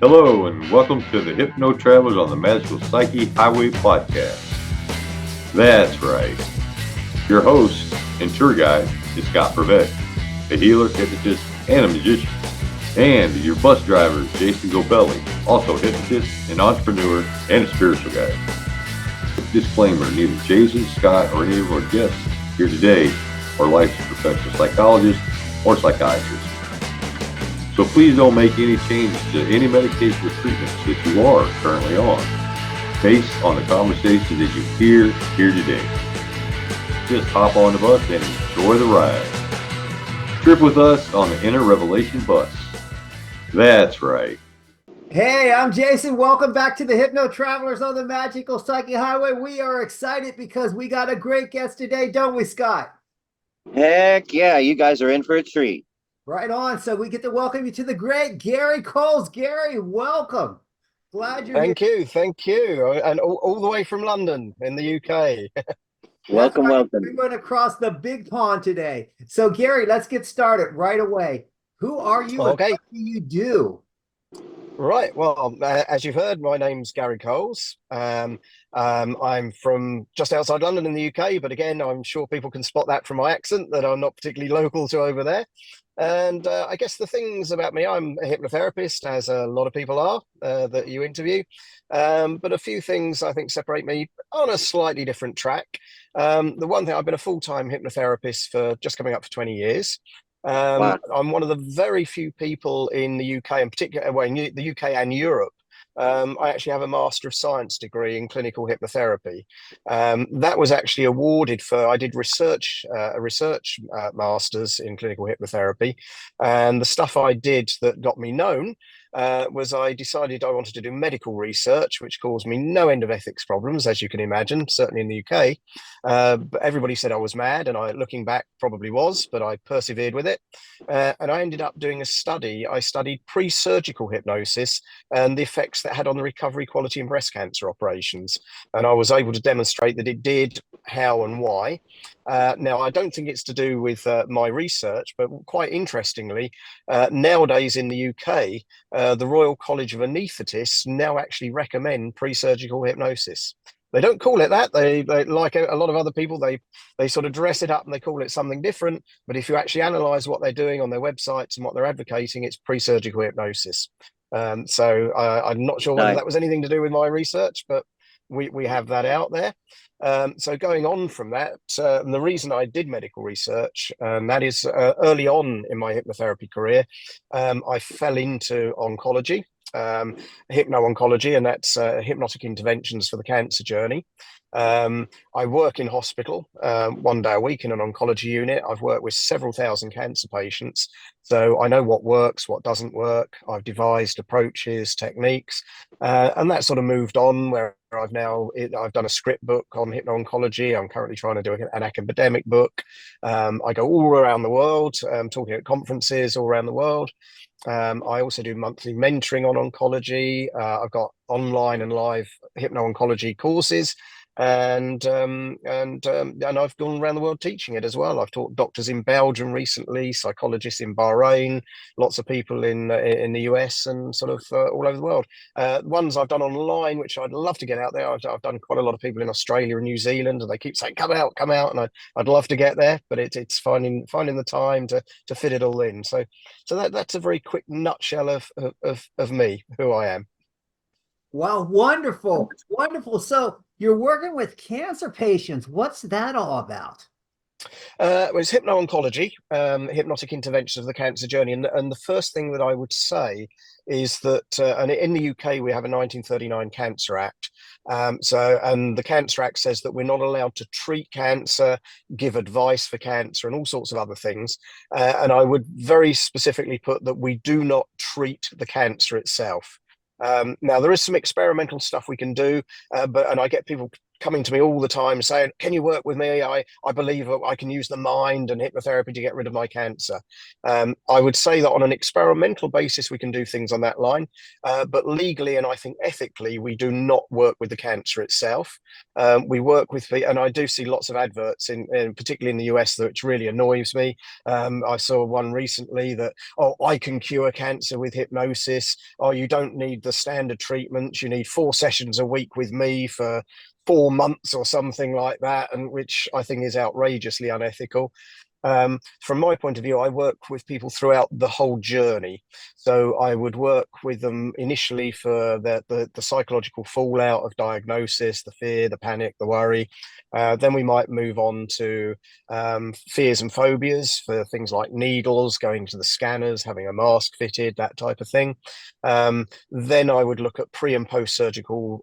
Hello, and welcome to the Hypno Travelers on the Magical Psyche Highway podcast. That's right. Your host and tour guide is Scott Prevett, a healer, hypnotist, and a magician. And your bus driver is Jason Gobelli, also a hypnotist, an entrepreneur, and a spiritual guide. Disclaimer, neither Jason, Scott, or any of our guests here today are licensed professional psychologists or psychiatrists. So please don't make any changes to any medication or treatments that you are currently on based on the conversation that you hear here today. Just hop on the bus and enjoy the ride. Trip with us on the Inner Revelation bus. That's right. Hey, I'm Jason. Welcome back to the Hypno Travelers on the Magical Psyche Highway. We are excited because we got a great guest today, don't we, Scott? Heck yeah, you guys are in for a treat. Right on. So we get to welcome you to the great Garry Coles. Garry, welcome. Glad you're here. Thank you. And all the way from London in the UK. Welcome. We went across the big pond today. So Garry, let's get started right away. Who are you and what do you do? Right. Well, as you've heard, my name's Garry Coles. I'm from just outside London in the UK, but again, I'm sure people can spot that from my accent that I'm not particularly local to over there. And I guess the things about me, I'm a hypnotherapist, as a lot of people are that you interview. But a few things I think separate me on a slightly different track. The one thing, I've been a full-time hypnotherapist for just coming up for 20 years. Wow. I'm one of the very few people in the UK, in particular, well, in the UK and Europe. I actually have a Master of Science degree in clinical hypnotherapy. That was actually awarded for, I did a research master's in clinical hypnotherapy. And the stuff I did that got me known was I decided I wanted to do medical research, which caused me no end of ethics problems, as you can imagine, certainly in the UK. But everybody said I was mad, and I, looking back, probably was, but I persevered with it. And I ended up doing a study. I studied pre-surgical hypnosis and the effects that had on the recovery quality in breast cancer operations. And I was able to demonstrate that it did, how and why. Now, I don't think it's to do with my research, but quite interestingly, nowadays in the UK, the Royal College of Anaesthetists now actually recommend pre-surgical hypnosis. They don't call it that. They like a lot of other people, they sort of dress it up and they call it something different. But if you actually analyze what they're doing on their websites and what they're advocating, it's pre-surgical hypnosis. So I'm not sure whether that was anything to do with my research, but we have that out there. So going on from that, and the reason I did medical research, that is early on in my hypnotherapy career, I fell into oncology, Hypno-Oncology, and that's hypnotic interventions for the cancer journey. I work in hospital 1 day a week in an oncology unit. I've worked with several thousand cancer patients, so I know what works, what doesn't work. I've devised approaches, techniques, and that sort of moved on where I've done a script book on hypno-oncology. I'm currently trying to do an academic book. I go all around the world, talking at conferences all around the world. I also do monthly mentoring on oncology. I've got online and live hypno-oncology courses, and I've gone around the world teaching it as well. I've taught doctors in Belgium recently, psychologists in Bahrain, lots of people in the US, and sort of all over the world. Ones I've done online, which I'd love to get out there. I've done quite a lot of people in Australia and New Zealand, and they keep saying, come out, and I'd love to get there, but it's finding the time to fit it all in. So that's a very quick nutshell of me, who I am. Wow, wonderful. Wonderful. So you're working with cancer patients. What's that all about? Well, it's hypno-oncology, hypnotic interventions of the cancer journey. And the first thing that I would say is that, and in the UK, we have a 1939 Cancer Act. And the Cancer Act says that we're not allowed to treat cancer, give advice for cancer, and all sorts of other things. And I would very specifically put that we do not treat the cancer itself. Now, there is some experimental stuff we can do, and I get people coming to me all the time saying, can you work with me? I believe I can use the mind and hypnotherapy to get rid of my cancer. I would say that on an experimental basis, we can do things on that line, but legally and I think ethically, we do not work with the cancer itself. We work with, and I do see lots of adverts particularly in the US, which really annoys me. I saw one recently that, oh, I can cure cancer with hypnosis. Oh, you don't need the standard treatments. You need 4 sessions a week with me for 4 months or something like that, and which I think is outrageously unethical. From my point of view, I work with people throughout the whole journey. So I would work with them initially for the psychological fallout of diagnosis, the fear, the panic, the worry. Then we might move on to fears and phobias for things like needles, going to the scanners, having a mask fitted, that type of thing. Then I would look at pre and post surgical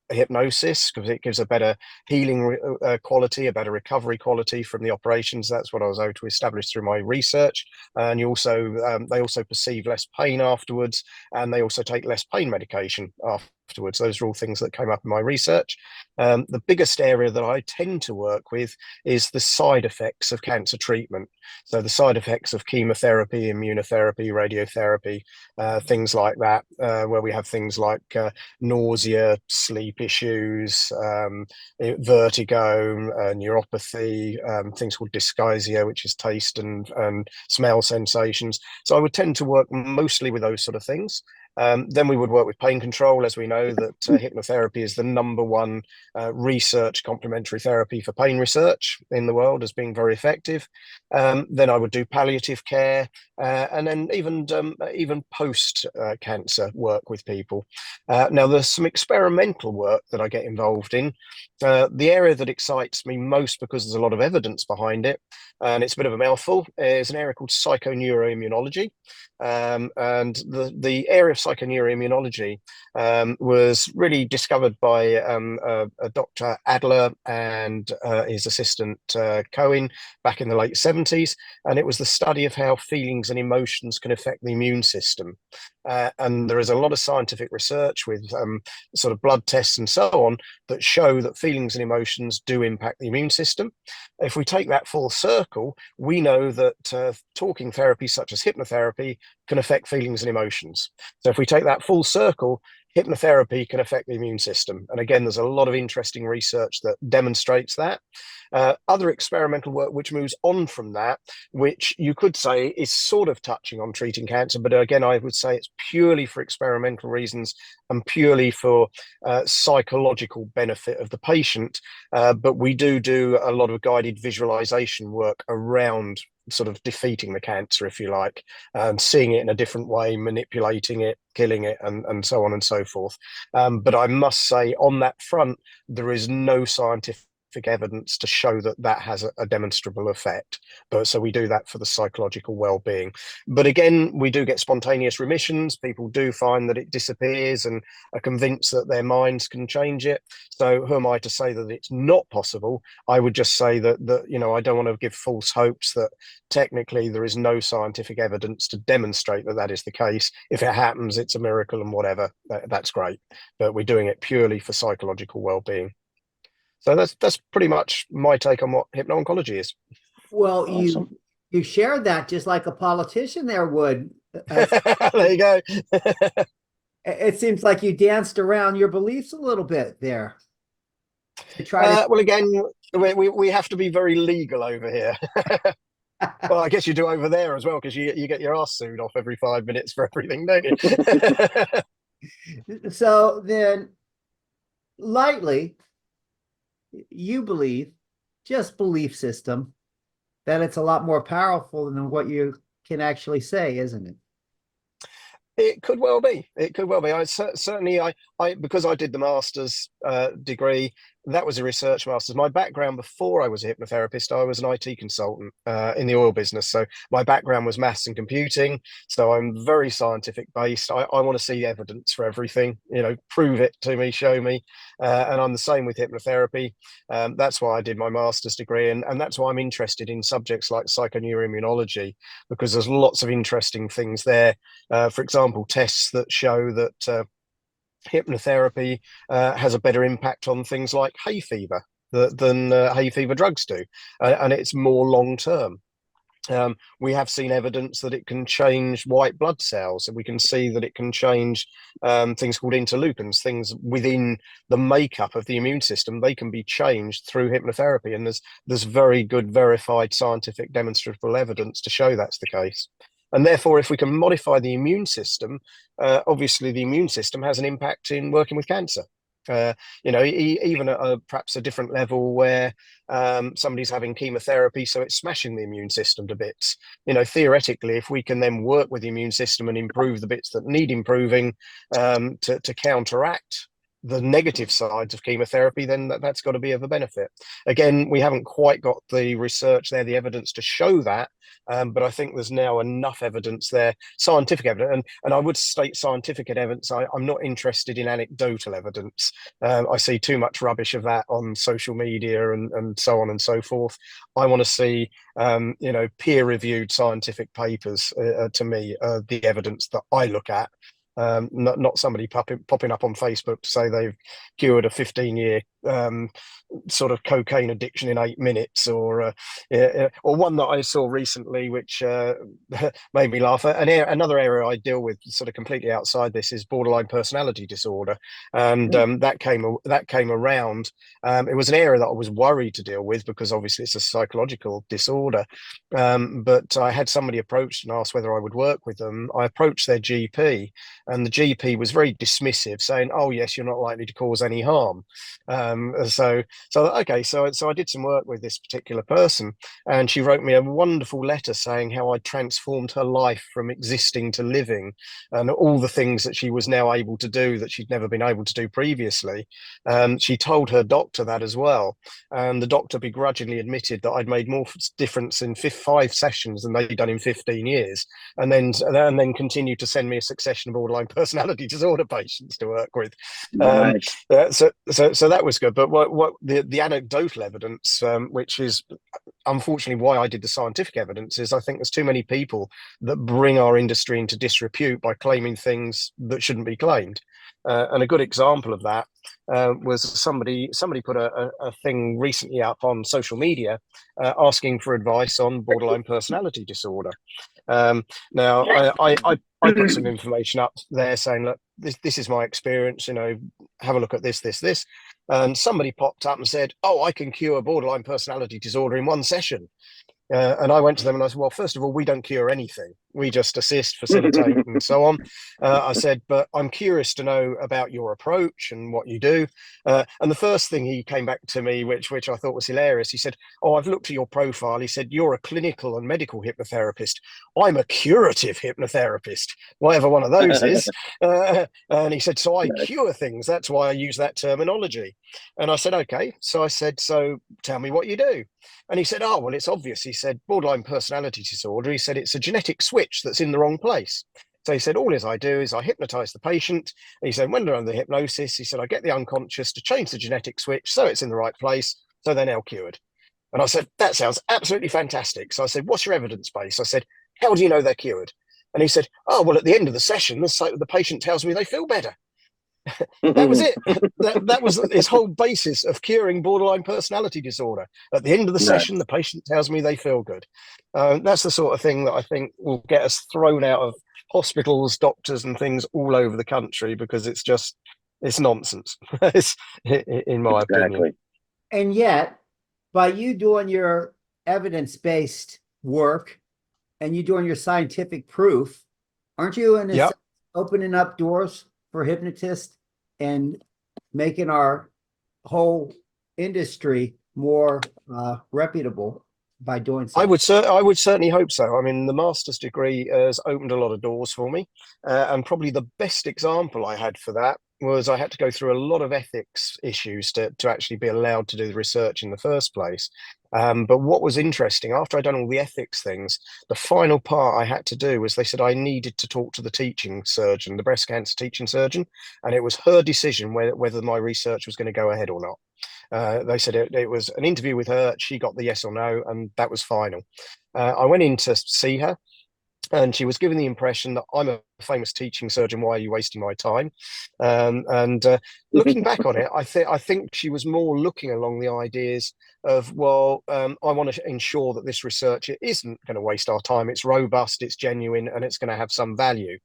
hypnosis, because it gives a better healing quality, a better recovery quality from the operations. That's what I was able to establish through my research. And you also they also perceive less pain afterwards, and they also take less pain medication afterwards. Those are all things that came up in my research. The biggest area that I tend to work with is the side effects of cancer treatment. So the side effects of chemotherapy, immunotherapy, radiotherapy, things like that, where we have things like nausea, sleep issues, vertigo, neuropathy, things called dysgeusia, which is taste and smell sensations. So I would tend to work mostly with those sort of things. Then we would work with pain control, as we know that hypnotherapy is the #1 research complementary therapy for pain research in the world as being very effective. Then I would do palliative care, and then even post cancer work with people. Now, there's some experimental work that I get involved in. The area that excites me most, because there's a lot of evidence behind it, and it's a bit of a mouthful, is an area called psychoneuroimmunology. And the area of psychoneuroimmunology was really discovered by Dr. Adler and his assistant Cohen back in the late 70s. And it was the study of how feelings and emotions can affect the immune system. And there is a lot of scientific research with sort of blood tests and so on that show that feelings and emotions do impact the immune system. If we take that full circle, we know that talking therapy such as hypnotherapy can affect feelings and emotions. So if we take that full circle, hypnotherapy can affect the immune system. And again, there's a lot of interesting research that demonstrates that. Other experimental work which moves on from that, which you could say is sort of touching on treating cancer, but again, I would say it's purely for experimental reasons and purely for psychological benefit of the patient. But we do a lot of guided visualization work around sort of defeating the cancer, if you like, and seeing it in a different way, manipulating it, killing it, and so on and so forth. But I must say, on that front, there is no scientific evidence to show that that has a demonstrable effect. But so we do that for the psychological well-being. But again, we do get spontaneous remissions. People do find that it disappears and are convinced that their minds can change it. So who am I to say that it's not possible? I would just say that I don't want to give false hopes that technically there is no scientific evidence to demonstrate that that is the case. If it happens, it's a miracle and whatever. That's great. But we're doing it purely for psychological well-being. So that's pretty much my take on what hypno-oncology is. Well, Awesome. you shared that just like a politician there would. There you go. It seems like you danced around your beliefs a little bit there. To try to Well, again, we have to be very legal over here. Well, I guess you do over there as well, because you get your ass sued off every 5 minutes for everything, don't you? So then, lightly, you believe, just belief system, that it's a lot more powerful than what you can actually say, isn't it? It could well be. It could well be. I certainly, because I did the master's degree, that was a research master's. My background before I was a hypnotherapist, I was an IT consultant in the oil business. So my background was maths and computing. So I'm very scientific based. I want to see evidence for everything, prove it to me, show me. And I'm the same with hypnotherapy. That's why I did my master's degree. And that's why I'm interested in subjects like psychoneuroimmunology, because there's lots of interesting things there. For example, tests that show that hypnotherapy has a better impact on things like hay fever than hay fever drugs do, and it's more long term. We have seen evidence that it can change white blood cells, and we can see that it can change things called interleukins, things within the makeup of the immune system. They can be changed through hypnotherapy, and there's very good verified scientific demonstrable evidence to show that's the case. And therefore, if we can modify the immune system, obviously the immune system has an impact in working with cancer. Even at perhaps a different level where somebody's having chemotherapy, so it's smashing the immune system to bits. Theoretically, if we can then work with the immune system and improve the bits that need improving to counteract the negative sides of chemotherapy, then that's got to be of a benefit. Again, we haven't quite got the research there, the evidence to show that, but I think there's now enough evidence there, scientific evidence, and I would state scientific evidence. I'm not interested in anecdotal evidence. I see too much rubbish of that on social media and so on and so forth. I want to see, peer-reviewed scientific papers. To me, the evidence that I look at. Not somebody popping up on Facebook to say they've cured a 15-year sort of cocaine addiction in 8 minutes, or one that I saw recently, which made me laugh. Another area I deal with, sort of completely outside this, is borderline personality disorder, and that came around. It was an area that I was worried to deal with because obviously it's a psychological disorder. But I had somebody approached and asked whether I would work with them. I approached their GP, and the GP was very dismissive, saying, "Oh yes, you're not likely to cause any harm." So I did some work with this particular person, and she wrote me a wonderful letter saying how I transformed her life from existing to living, and all the things that she was now able to do that she'd never been able to do previously. She told her doctor that as well, and the doctor begrudgingly admitted that I'd made more difference in 5 sessions than they'd done in 15 years, and then continued to send me a succession of borderline personality disorder patients to work with. Nice. So that was good. But what the anecdotal evidence, which is unfortunately why I did the scientific evidence, is I think there's too many people that bring our industry into disrepute by claiming things that shouldn't be claimed. And a good example of that was somebody put a thing recently up on social media asking for advice on borderline personality disorder. Now, I put some information up there saying, look, this is my experience, have a look at this. And somebody popped up and said, "Oh, I can cure borderline personality disorder in 1 session." And I went to them and I said, "Well, first of all, we don't cure anything. We just assist, facilitate, and so on." I said, "But I'm curious to know about your approach and what you do." And the first thing he came back to me, which I thought was hilarious, he said, "Oh, I've looked at your profile." He said, "You're a clinical and medical hypnotherapist. I'm a curative hypnotherapist," whatever one of those is. And he said, "So I cure things. That's why I use that terminology." And I said, "Okay." So I said, "So tell me what you do." And he said, "Oh, well, it's obvious." He said, "Borderline personality disorder," he said, "it's a genetic switch that's in the wrong place." So he said, "All I do is I hypnotize the patient." And he said, "When they're under hypnosis," he said, "I get the unconscious to change the genetic switch so it's in the right place, so they're now cured." And I said, "That sounds absolutely fantastic." So I said, "What's your evidence base?" I said, "How do you know they're cured?" And he said, "Oh, well, at the end of the session, the patient tells me they feel better." That was it. That was his whole basis of curing borderline personality disorder. At the end of the session, the patient tells me they feel good. That's the sort of thing that I think will get us thrown out of hospitals, doctors, and things all over the country, because it's nonsense, in my opinion. And yet, by you doing your evidence-based work and you doing your scientific proof, aren't you in a sense opening up doors for hypnotists and making our whole industry more reputable by doing so? I would certainly hope so. I mean, the master's degree has opened a lot of doors for me, and probably the best example I had for that was I had to go through a lot of ethics issues to actually be allowed to do the research in the first place. But what was interesting, after I'd done all the ethics things, the final part I had to do was they said I needed to talk to the teaching surgeon, the breast cancer teaching surgeon, and it was her decision whether my research was going to go ahead or not. They said it was an interview with her, she got the yes or no, and that was final. I went in to see her. And she was given the impression that I'm a famous teaching surgeon. Why are you wasting my time? Looking back on it, I think she was more looking along the ideas of, well, I want to ensure that this research isn't going to waste our time. It's robust, it's genuine, and it's going to have some value.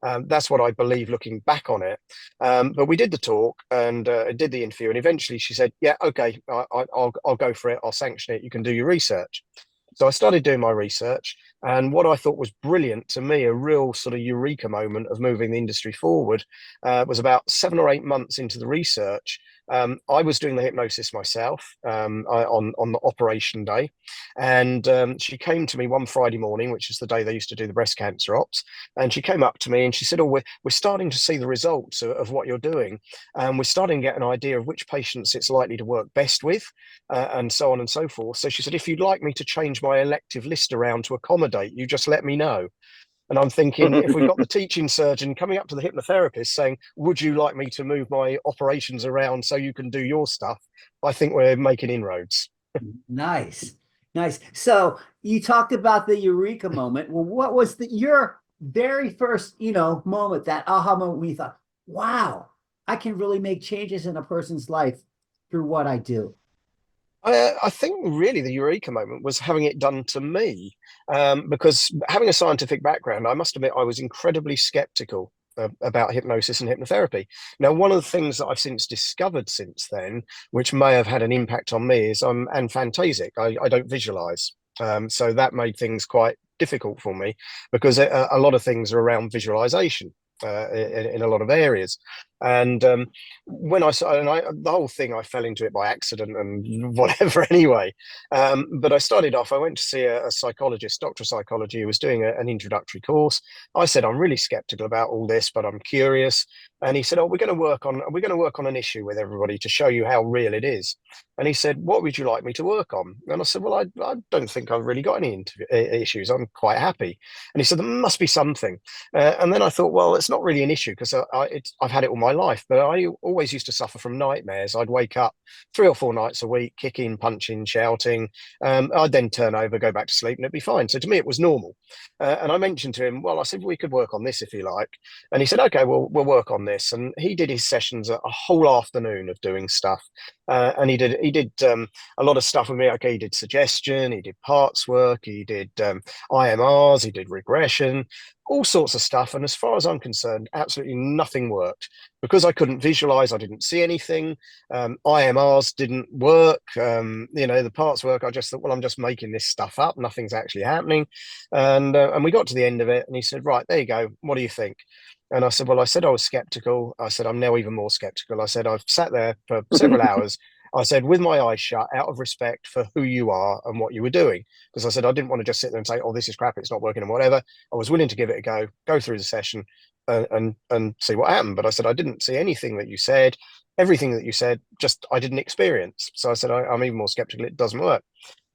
That's what I believe looking back on it. But we did the talk and did the interview, and eventually she said, "Yeah, okay, I'll go for it. I'll sanction it. You can do your research." So I started doing my research, and what I thought was brilliant to me, a real sort of eureka moment of moving the industry forward, was about 7 or 8 months into the research. I was doing the hypnosis myself on the operation day, and she came to me one Friday morning, which is the day they used to do the breast cancer ops, and she came up to me and she said, "Oh, we're starting to see the results of what you're doing, and we're starting to get an idea of which patients it's likely to work best with, and so on and so forth. So she said, if you'd like me to change my elective list around to accommodate you, just let me know." And I'm thinking, if we've got the teaching surgeon coming up to the hypnotherapist saying, "Would you like me to move my operations around so you can do your stuff?" I think we're making inroads. Nice. Nice. So you talked about the eureka moment. Well, what was your very first, moment, that aha moment when you thought, wow, I can really make changes in a person's life through what I do? I think really the eureka moment was having it done to me, because having a scientific background, I must admit I was incredibly skeptical about hypnosis and hypnotherapy. Now, one of the things that I've since discovered since then, which may have had an impact on me, is I'm aphantasic. I don't visualize. So that made things quite difficult for me because a lot of things are around visualization. In a lot of areas, and when I saw, the whole thing, I fell into it by accident and whatever anyway. But I started off, I went to see a psychologist, doctor of psychology, who was doing an introductory course. I said, "I'm really skeptical about all this, but I'm curious." And he said, "Oh, we're going to work on an issue with everybody to show you how real it is." And he said, "What would you like me to work on?" And I said, "Well, I don't think I've really got any issues. I'm quite happy." And he said, "There must be something." And then I thought, well, it's not really an issue because I've had it all my life, but I always used to suffer from nightmares. I'd wake up 3 or 4 nights a week, kicking, punching, shouting. I'd then turn over, go back to sleep, and it'd be fine. So to me, it was normal. And I mentioned to him, well, I said, we could work on this if you like. And he said, okay, well, we'll work on this. And he did his sessions a whole afternoon of doing stuff. And he did a lot of stuff with me. Okay, he did suggestion, he did parts work, he did IMRs, he did regression, all sorts of stuff. And as far as I'm concerned, absolutely nothing worked because I couldn't visualize. I didn't see anything. IMRs didn't work. The parts work, I just thought, well, I'm just making this stuff up. Nothing's actually happening. And we got to the end of it and he said, right, there you go. What do you think? And I said, well, I said I was skeptical. I said, I'm now even more skeptical. I said, I've sat there for several hours. I said, with my eyes shut, out of respect for who you are and what you were doing. Because I said, I didn't want to just sit there and say, oh, this is crap, it's not working and whatever. I was willing to give it a go through the session and see what happened. But I said, I didn't see anything that you said. Everything that you said, just I didn't experience. So I said, I'm even more skeptical, it doesn't work.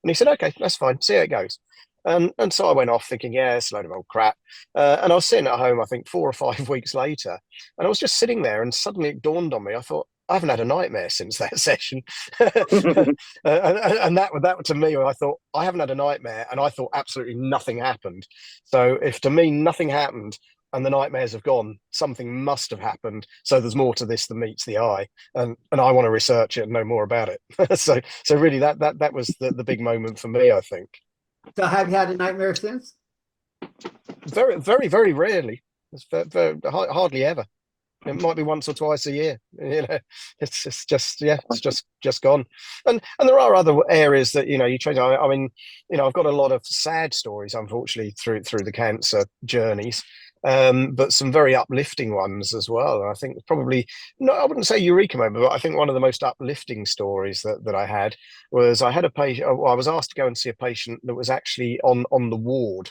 And he said, okay, that's fine, see how it goes. And so I went off thinking, yeah, it's a load of old crap. And I was sitting at home, I think 4 or 5 weeks later, and I was just sitting there and suddenly it dawned on me. I thought, I haven't had a nightmare since that session. And that to me, I thought, I haven't had a nightmare. And I thought absolutely nothing happened. So if to me nothing happened and the nightmares have gone, something must have happened. So there's more to this than meets the eye. And I want to research it and know more about it. So really that was the big moment for me, I think. So have you had a nightmare since? Very, very, very rarely. It's hardly ever. It might be once or twice a year. It's just gone. And there are other areas that you change. I mean, I've got a lot of sad stories, unfortunately, through the cancer journeys. But some very uplifting ones as well. And I think probably, no, I wouldn't say eureka moment, but I think one of the most uplifting stories that I had was I had a patient. I was asked to go and see a patient that was actually on the ward,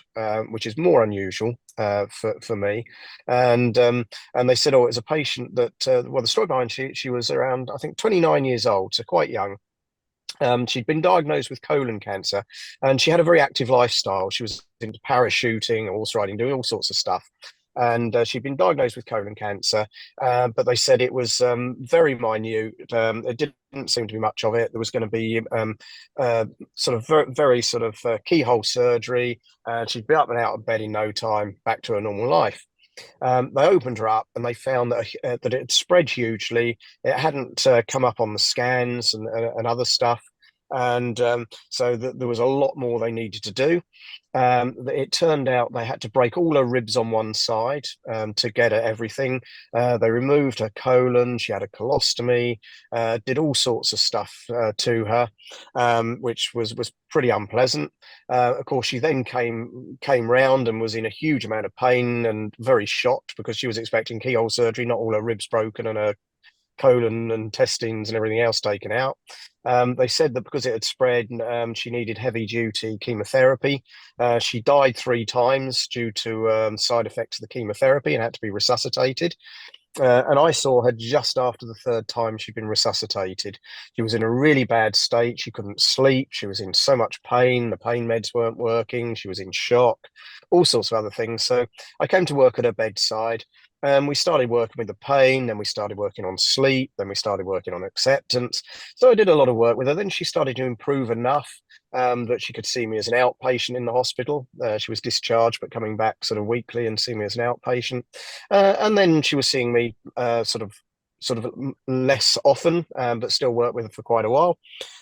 which is more unusual for me. And they said, oh, it's a patient that. Well, the story behind she was around, I think, 29 years old, so quite young. She'd been diagnosed with colon cancer and she had a very active lifestyle. She was into parachuting, horse riding, doing all sorts of stuff. And she'd been diagnosed with colon cancer, but they said it was very minute. It didn't didn't seem to be much of it. There was going to be sort of very sort of keyhole surgery, and she'd be up and out of bed in no time, back to her normal life. They opened her up and they found that that it had spread hugely. It hadn't come up on the scans and other stuff. And so there was a lot more they needed to do. It turned out they had to break all her ribs on one side to get at everything. They removed her colon. She had a colostomy, did all sorts of stuff to her, which was pretty unpleasant. Of course, she then came round and was in a huge amount of pain and very shocked because she was expecting keyhole surgery, not all her ribs broken and her colon and intestines and everything else taken out. They said that because it had spread, she needed heavy duty chemotherapy. She died 3 times due to side effects of the chemotherapy and had to be resuscitated. And I saw her just after the 3rd time she'd been resuscitated. She was in a really bad state. She couldn't sleep. She was in so much pain. The pain meds weren't working. She was in shock, all sorts of other things. So I came to work at her bedside. We started working with the pain, then we started working on sleep, then we started working on acceptance. So I did a lot of work with her. Then she started to improve enough that she could see me as an outpatient in the hospital. She was discharged, but coming back sort of weekly and seeing me as an outpatient. And then she was seeing me sort of less often, but still worked with her for quite a while.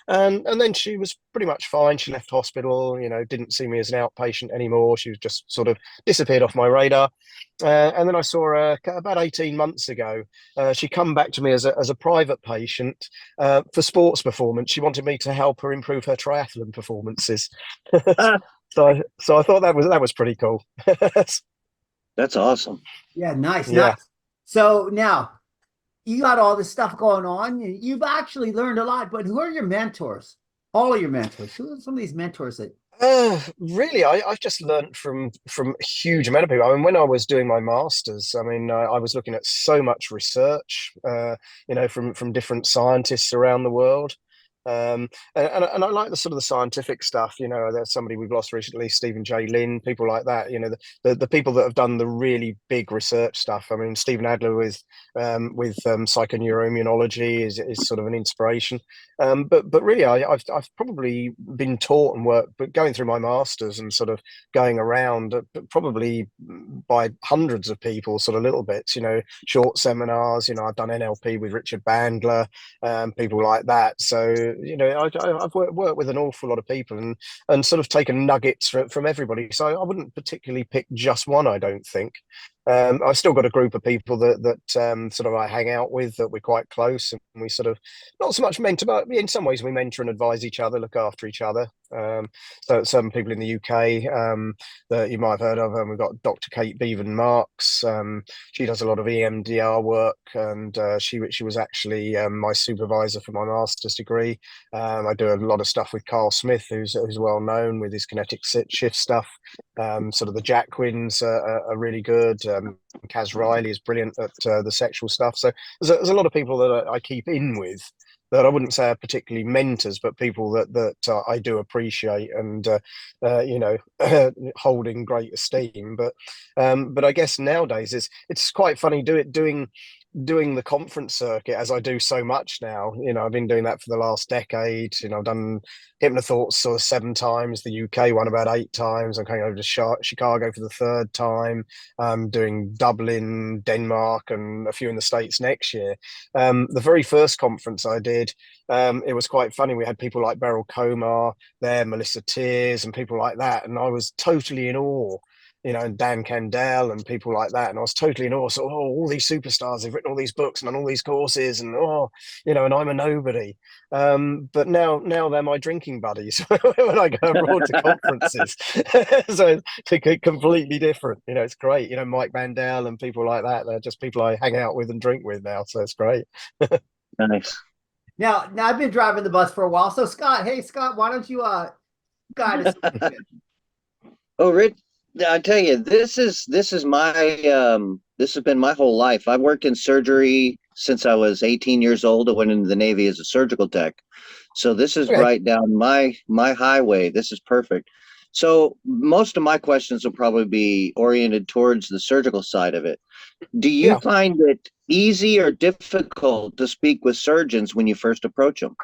And then she was pretty much fine. She left hospital, didn't see me as an outpatient anymore. She was just sort of disappeared off my radar. And then I saw her about 18 months ago. She come back to me as a private patient for sports performance. She wanted me to help her improve her triathlon performances. So I thought that was pretty cool. That's awesome. Yeah, nice. Yeah. Nice. So now you got all this stuff going on. You've actually learned a lot, but who are your mentors? All of your mentors. Who are some of these mentors that? Really, I've just learned from a huge amount of people. I mean, when I was doing my masters, I mean, I was looking at so much research, from different scientists around the world. And I like the sort of the scientific stuff. There's somebody we've lost recently, Stephen J. Lynn, people like that. The people that have done the really big research stuff. I mean, Stephen Adler with psychoneuroimmunology is sort of an inspiration. But really, I've probably been taught and worked, but going through my masters and sort of going around, probably by hundreds of people, sort of little bits. Short seminars. I've done NLP with Richard Bandler, people like that. So. I've worked with an awful lot of people and sort of taken nuggets from everybody. So I wouldn't particularly pick just one, I don't think. I've still got a group of people that sort of I hang out with, that we're quite close, and we sort of not so much mentor, but in some ways we mentor and advise each other, look after each other. So some people in the UK that you might have heard of, and we've got Dr. Kate Bevan Marks. She does a lot of EMDR work, and she was actually my supervisor for my master's degree. I do a lot of stuff with Carl Smith, who's well known with his kinetic shift stuff. Sort of the Jacquins are really good. Kaz Riley is brilliant at the sexual stuff. So there's a lot of people that I keep in with that I wouldn't say are particularly mentors, but people that I do appreciate and hold in great esteem. But I guess nowadays it's quite funny doing the conference circuit, as I do so much now. I've been doing that for the last decade. I've done Hypnothoughts sort of 7 times, the UK one about 8 times. I'm coming over to Chicago for the 3rd time. I'm doing Dublin, Denmark, and a few in the States next year. The very first conference I did, it was quite funny. We had people like Beryl Comar there, Melissa Tears, and people like that, and I was totally in awe. And Dan Candell and people like that. And I was totally in awe. So, all these superstars, they've written all these books and done all these courses, and and I'm a nobody. But now they're my drinking buddies when I go abroad to conferences. So it's completely different. It's great. Mike Mandel and people like that. They're just people I hang out with and drink with now. So it's great. Nice. Now I've been driving the bus for a while. So Scott, why don't you guide us? Oh, Rich, I tell you, this is my this has been my whole life. I've worked in surgery since I was 18 years old. I went into the Navy as a surgical tech. So this is right down my highway. This is perfect. So most of my questions will probably be oriented towards the surgical side of it. Do you Yeah. find it easy or difficult to speak with surgeons when you first approach them?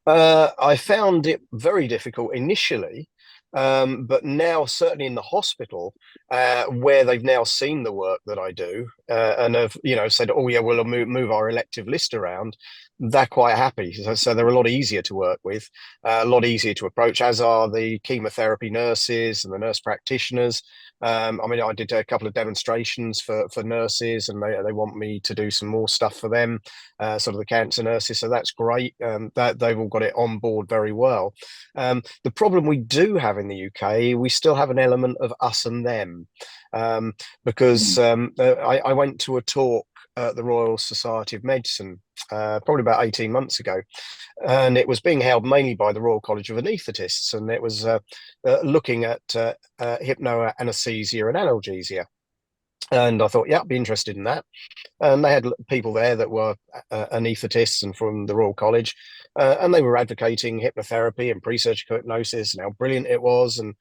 I found it very difficult initially, but now certainly in the hospital, where they've now seen the work that I do, and have said, "Oh yeah, we'll move our elective list around." They're quite happy, so they're a lot easier to work with, a lot easier to approach, as are the chemotherapy nurses and the nurse practitioners. I mean, I did a couple of demonstrations for nurses, and they want me to do some more stuff for them, sort of the cancer nurses. So that's great. That they've all got it on board very well. The problem we do have in the UK, we still have an element of us and them, because I went to a talk at the Royal Society of Medicine probably about 18 months ago, and it was being held mainly by the Royal College of Anaesthetists, and it was looking at hypnoanesthesia and analgesia. And I thought, yeah, I'd be interested in that. And they had people there that were anaesthetists and from the Royal College, and they were advocating hypnotherapy and pre-surgical hypnosis and how brilliant it was, and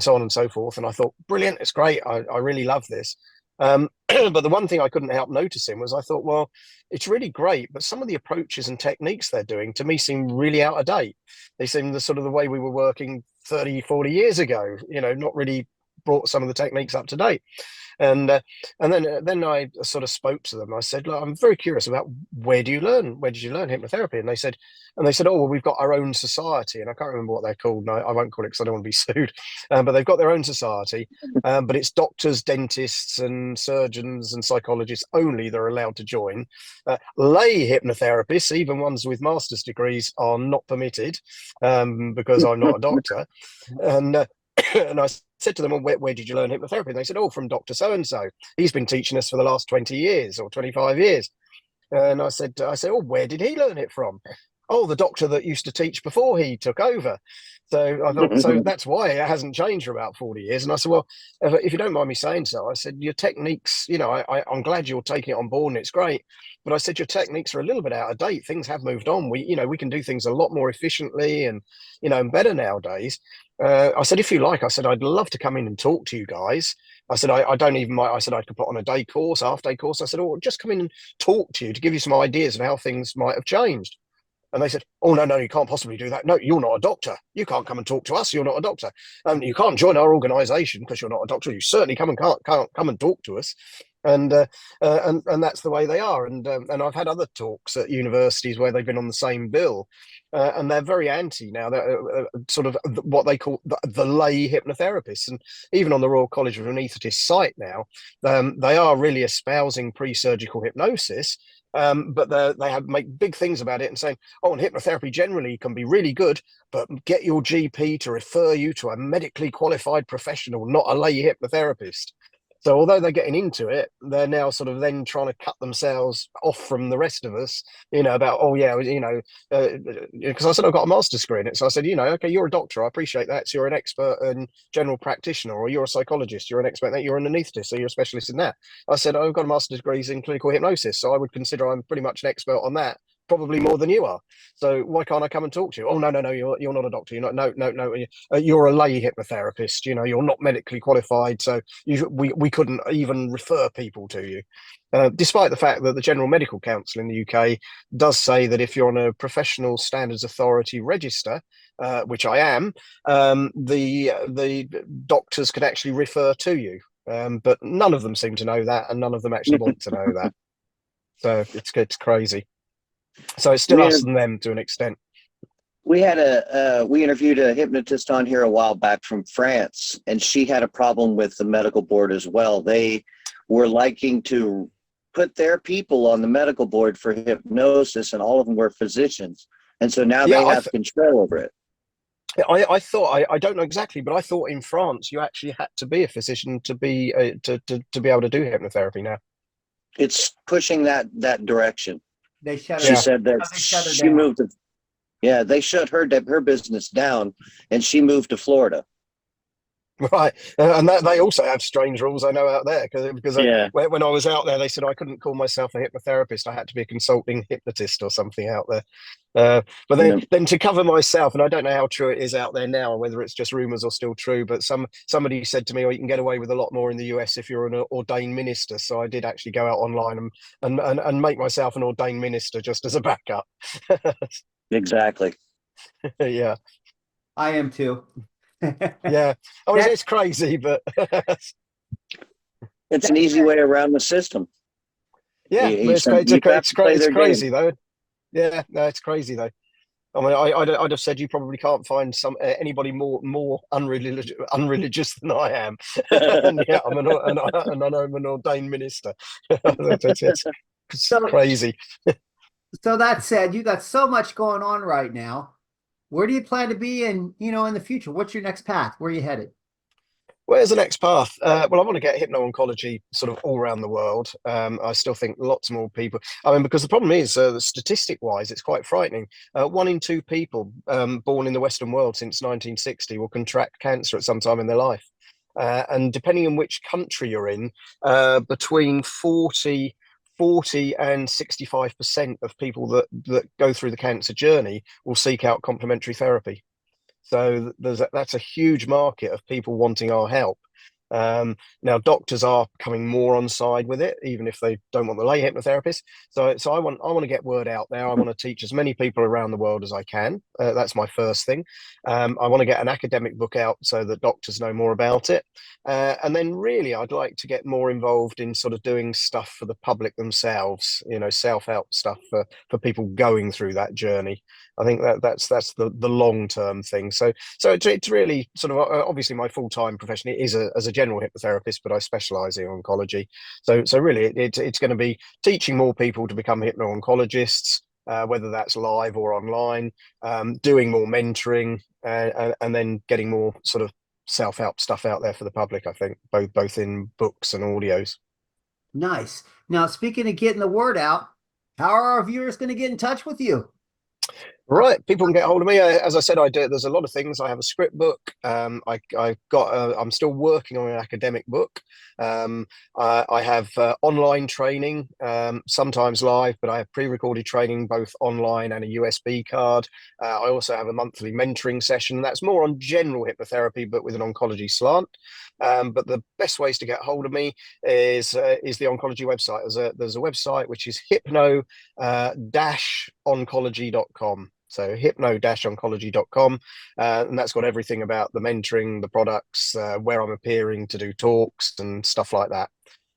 so on and so forth. And I thought, brilliant, it's great. I really love this. But the one thing I couldn't help noticing was I thought, well, it's really great, but some of the approaches and techniques they're doing to me seem really out of date. They seem the sort of the way we were working 30, 40 years ago, not really brought some of the techniques up to date. And then I sort of spoke to them. I said, look, I'm very curious about where did you learn hypnotherapy? And they said, oh, well, we've got our own society, and I can't remember what they're called. And I won't call it because I don't want to be sued. But they've got their own society, but it's doctors, dentists, and surgeons and psychologists only that are allowed to join. Lay hypnotherapists, even ones with master's degrees, are not permitted, because I'm not a doctor. And and I said to them, well, where did you learn hypnotherapy? And they said, oh, from Dr. So-and-so. He's been teaching us for the last 20 years or 25 years. And I said, oh, where did he learn it from? Oh, the doctor that used to teach before he took over. So I thought, so that's why it hasn't changed for about 40 years. And I said, well, if you don't mind me saying so, I said, your techniques, I'm glad you're taking it on board and it's great. But I said, your techniques are a little bit out of date. Things have moved on. We can do things a lot more efficiently and, and better nowadays. I said, if you like, I said, I'd love to come in and talk to you guys. I said, I don't even mind. I said, I could put on a day course, half-day course. I said, oh, just come in and talk to you to give you some ideas of how things might have changed. And they said, oh, no, you can't possibly do that. No, you're not a doctor. You can't come and talk to us. You're not a doctor. You can't join our organisation because you're not a doctor. You certainly can't come and talk to us. And that's the way they are. And I've had other talks at universities where they've been on the same bill, and they're very anti now. They're sort of what they call the lay hypnotherapists. And even on the Royal College of Anaesthetists site now, they are really espousing pre-surgical hypnosis. But they have make big things about it and saying, oh, and hypnotherapy generally can be really good, but get your GP to refer you to a medically qualified professional, not a lay hypnotherapist. So although they're getting into it, they're now sort of then trying to cut themselves off from the rest of us, about, oh, yeah, because I said I've got a master's degree in it. So I said, okay, you're a doctor. I appreciate that. So you're an expert in general practitioner, or you're a psychologist. You're an expert in that. You're an anaesthetist. So you're a specialist in that. I said, I've got a master's degree in clinical hypnosis. So I would consider I'm pretty much an expert on that, probably more than you are. So why can't I come and talk to you? Oh, no, you're not a doctor. You're not. No. You're a lay hypnotherapist. You're not medically qualified. So we couldn't even refer people to you. Despite the fact that the General Medical Council in the UK does say that if you're on a professional standards authority register, which I am, the doctors could actually refer to you. But none of them seem to know that, and none of them actually want to know that. So it's crazy. So it's still us and them to an extent. We had we interviewed a hypnotist on here a while back from France, and she had a problem with the medical board as well. They were liking to put their people on the medical board for hypnosis, and all of them were physicians. And so now they have control over it. I thought, I don't know exactly, but I thought in France you actually had to be a physician to be to be able to do hypnotherapy now. It's pushing that direction. They shut She said that she moved to, they shut her business down, and she moved to Florida. Right, and that they also have strange rules I know out there because Yeah. when I was out there, they said I couldn't call myself a hypnotherapist. I had to be a consulting hypnotist or something out there. But Yeah. then to cover myself, and I don't know how true it is out there now, or whether it's just rumors or still true. But somebody said to me, "Oh, you can get away with a lot more in the US if you're an ordained minister." So I did actually go out online and make myself an ordained minister just as a backup. Exactly. Yeah, I am too. yeah. Oh, That- it's crazy, but It's an easy way around the system. yeah, You, but you, you have to play it's their crazy game. though. Yeah, no, it's crazy though. I mean, I'd have said you probably can't find anybody more unreligious than I am. And yeah, and I'm an ordained minister. It's so, crazy. so that said, you got so much going on right now. Where do you plan to be in the future? What's your next path? Where are you headed? Where's the next path? Well, I want to get hypno-oncology sort of all around the world. I still think lots more people. I mean, because the problem is, statistic-wise, it's quite frightening. 1 in 2 people born in the Western world since 1960 will contract cancer at some time in their life. And depending on which country you're in, between 40 and 65% of people that go through the cancer journey will seek out complementary therapy. So that's a huge market of people wanting our help. Now, doctors are coming more on side with it, even if they don't want the lay hypnotherapist. So I want to get word out there. I want to teach as many people around the world as I can. That's my first thing. I want to get an academic book out so that doctors know more about it. And then really, I'd like to get more involved in sort of doing stuff for the public themselves, self-help stuff for people going through that journey. I think that's the long-term thing. So it's really sort of obviously my full-time profession is as a general hypnotherapist, but I specialize in oncology. So really, it's going to be teaching more people to become hypno-oncologists, whether that's live or online, doing more mentoring, and then getting more sort of self-help stuff out there for the public. I think both in books and audios. Nice. Now, speaking of getting the word out, how are our viewers going to get in touch with you? Right, people can get hold of me. As I said, I do. There's a lot of things. I have a script book. I'm still working on an academic book. I have online training, sometimes live, but I have pre-recorded training both online and a USB card. I also have a monthly mentoring session. That's more on general hypnotherapy, but with an oncology slant. But the best ways to get hold of me is the oncology website. There's a website which is hypno-oncology.com. So hypno-oncology.com, and that's got everything about the mentoring, the products, where I'm appearing to do talks and stuff like that.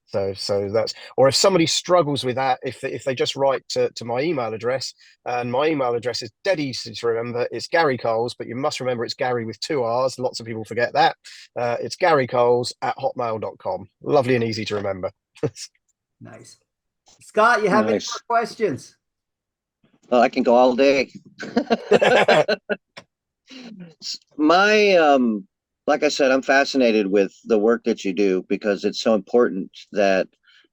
So that's, or if somebody struggles with that, if they just write to my email address, and my email address is dead easy to remember. It's Garry Coles, but you must remember it's Gary with 2 R's. Lots of people forget that. It's GarryColes@hotmail.com. Lovely and easy to remember. Nice. Scott, you have any Nice. more questions? Oh, I can go all day. My like I said, I'm fascinated with the work that you do because it's so important that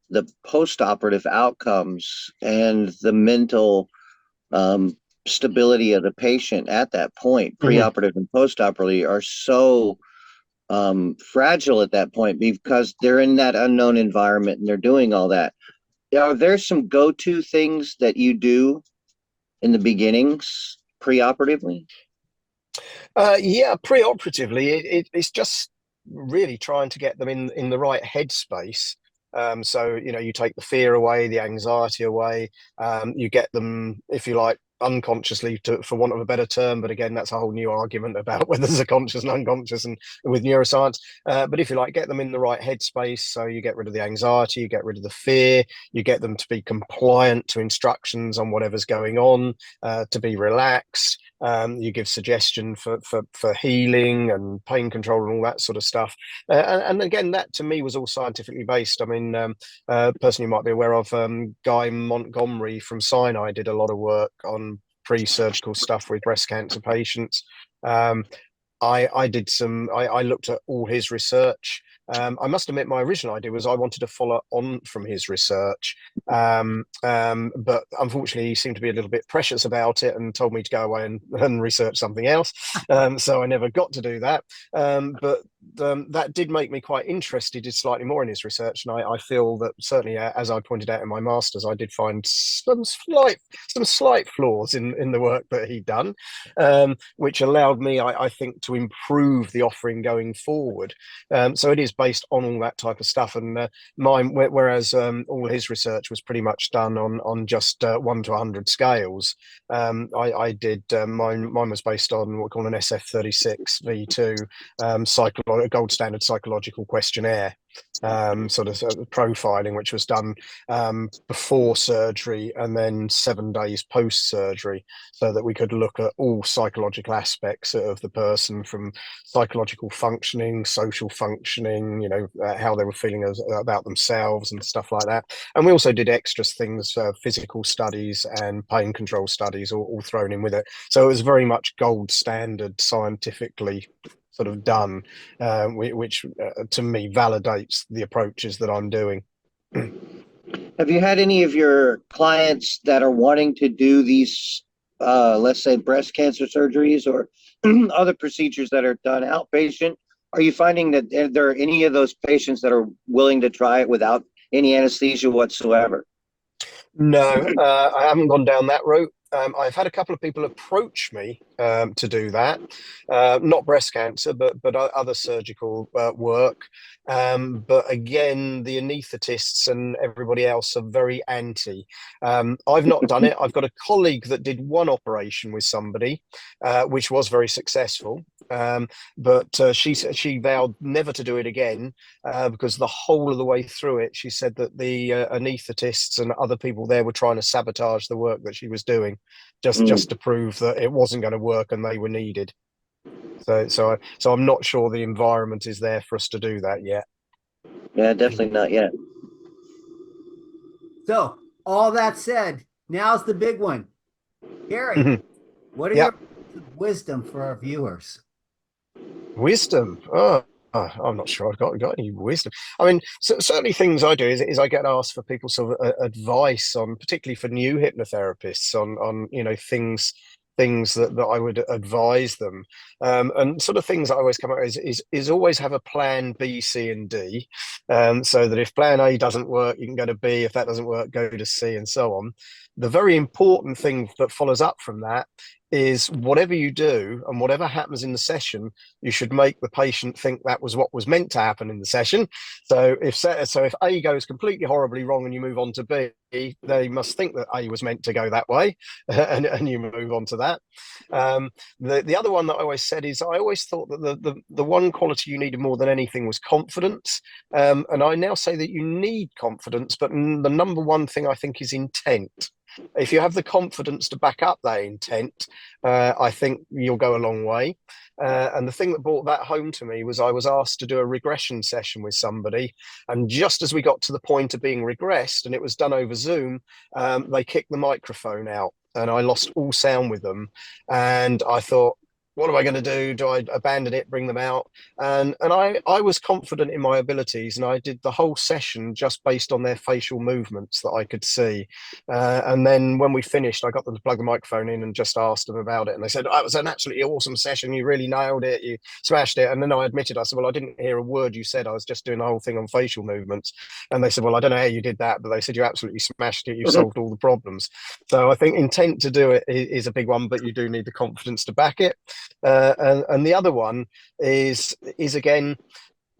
the post-operative outcomes and the mental stability of the patient at that point, pre-operative and post-operatively, are so fragile at that point because they're in that unknown environment and they're doing all that. Are there some go-to things that you do in the beginnings pre-operatively? Yeah, pre-operatively, it's just really trying to get them in the right headspace. So you take the fear away, the anxiety away. You get them, if you like, unconsciously, for want of a better term. But again, that's a whole new argument about whether there's a conscious and unconscious, and with neuroscience. But if you like, get them in the right headspace. So you get rid of the anxiety, you get rid of the fear, you get them to be compliant to instructions on whatever's going on, to be relaxed. You give suggestion for healing and pain control and all that sort of stuff. And again, that to me was all scientifically based. I mean, person you might be aware of, Guy Montgomery from Sinai, did a lot of work on pre-surgical stuff with breast cancer patients. I looked at all his research. I must admit, my original idea was I wanted to follow on from his research, but unfortunately, he seemed to be a little bit precious about it and told me to go away and research something else. So I never got to do that. But that did make me quite interested in slightly more in his research, and I feel that certainly, as I pointed out in my masters, I did find some slight flaws in the work that he'd done, which allowed me, I think, to improve the offering going forward. So it is based on all that type of stuff, and mine, whereas all his research was pretty much done on just 1 to 100 scales. I did mine was based on what we call an SF-36 V2 gold standard psychological questionnaire, sort of profiling, which was done before surgery and then 7 days post surgery, so that we could look at all psychological aspects of the person, from psychological functioning, social functioning, how they were feeling about themselves and stuff like that. And we also did extra things, physical studies and pain control studies, all thrown in with it. So it was very much gold standard, scientifically sort of done, which to me validates the approaches that I'm doing. Have you had any of your clients that are wanting to do these, let's say, breast cancer surgeries or other procedures that are done outpatient? Are you finding that there are any of those patients that are willing to try it without any anesthesia whatsoever? No, I haven't gone down that route. I've had a couple of people approach me to do that, not breast cancer, but other surgical work. But again, the anaesthetists and everybody else are very anti. I've not done it. I've got a colleague that did one operation with somebody, which was very successful. But she vowed never to do it again, because the whole of the way through it, she said that the anaesthetists and other people there were trying to sabotage the work that she was doing, just to prove that it wasn't going to work and they were needed. So I'm not sure the environment is there for us to do that yet. Yeah, definitely not yet. So, all that said, now's the big one. Garry, what are your wisdom for our viewers? Wisdom? I'm not sure I've got any wisdom. I mean, certainly things I do is I get asked for people's sort of advice on, particularly for new hypnotherapists, on things that I would advise them, and sort of things I always come up with is always have a plan B, C, and D, so that if plan A doesn't work, you can go to B. If that doesn't work, go to C, and so on. The very important thing that follows up from that is whatever you do and whatever happens in the session, you should make the patient think that was what was meant to happen in the session. So if A goes completely horribly wrong and you move on to B, they must think that A was meant to go that way, and you move on to that. The other one that I always said is I always thought that the one quality you needed more than anything was confidence. And I now say that you need confidence, but the number one thing I think is intent. If you have the confidence to back up that intent, I think you'll go a long way. And the thing that brought that home to me was I was asked to do a regression session with somebody, and just as we got to the point of being regressed, and it was done over Zoom, they kicked the microphone out, and I lost all sound with them. And I thought, what am I going to do? Do I abandon it, bring them out? And I was confident in my abilities, and I did the whole session just based on their facial movements that I could see. And then when we finished, I got them to plug the microphone in and just asked them about it. And they said, oh, it was an absolutely awesome session. You really nailed it. You smashed it. And then I admitted, I said, well, I didn't hear a word you said. I was just doing the whole thing on facial movements. And they said, well, I don't know how you did that, but they said, you absolutely smashed it. You solved all the problems. So I think intent to do it is a big one, but you do need the confidence to back it. And the other one is again,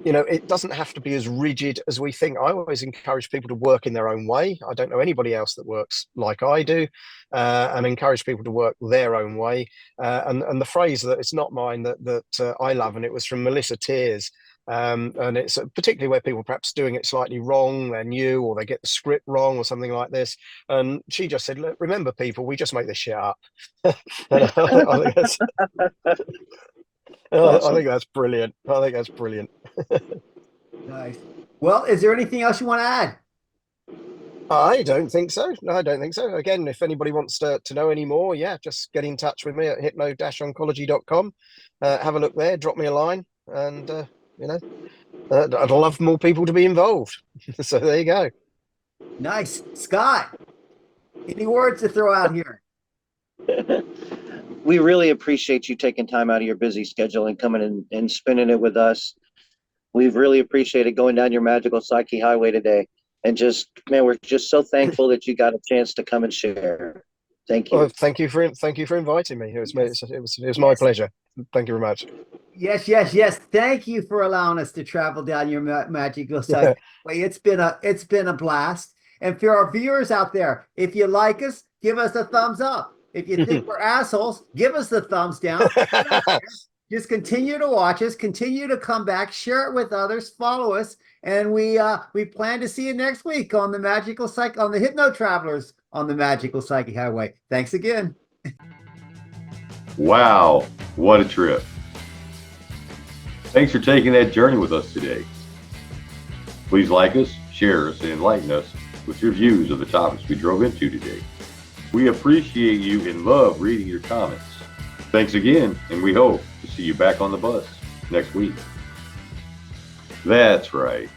it doesn't have to be as rigid as we think. I always encourage people to work in their own way. I don't know anybody else that works like I do, and encourage people to work their own way. And the phrase that it's not mine that I love, and it was from Melissa Tears. And it's particularly where people perhaps doing it slightly wrong, they're new, or they get the script wrong or something like this. And she just said, look, remember people, we just make this shit up. And I think that's brilliant. I think that's brilliant. Nice. Well, is there anything else you want to add? I don't think so. No, I don't think so. Again, if anybody wants to know any more, just get in touch with me at hypno-oncology.com. Have a look there, drop me a line, and I'd love more people to be involved. So there you go. Nice. Scott, any words to throw out here? We really appreciate you taking time out of your busy schedule and coming in and spending it with us. We've really appreciated going down your magical psyche highway today. And just, man, we're just so thankful that you got a chance to come and share. Thank you. Well, thank you for inviting me. It was my pleasure. Thank you very much. Yes, yes, yes. Thank you for allowing us to travel down your magical site. It's been a blast. And for our viewers out there, if you like us, give us a thumbs up. If you think we're assholes, give us the thumbs down. Just continue to watch us, continue to come back, share it with others, follow us, and we plan to see you next week on the Magical Psych on the Hypno Travelers on the Magical Psyche Highway. Thanks again. Wow, what a trip. Thanks for taking that journey with us today. Please like us, share us, and enlighten us with your views of the topics we drove into today. We appreciate you and love reading your comments. Thanks again, and we hope to see you back on the bus next week. That's right.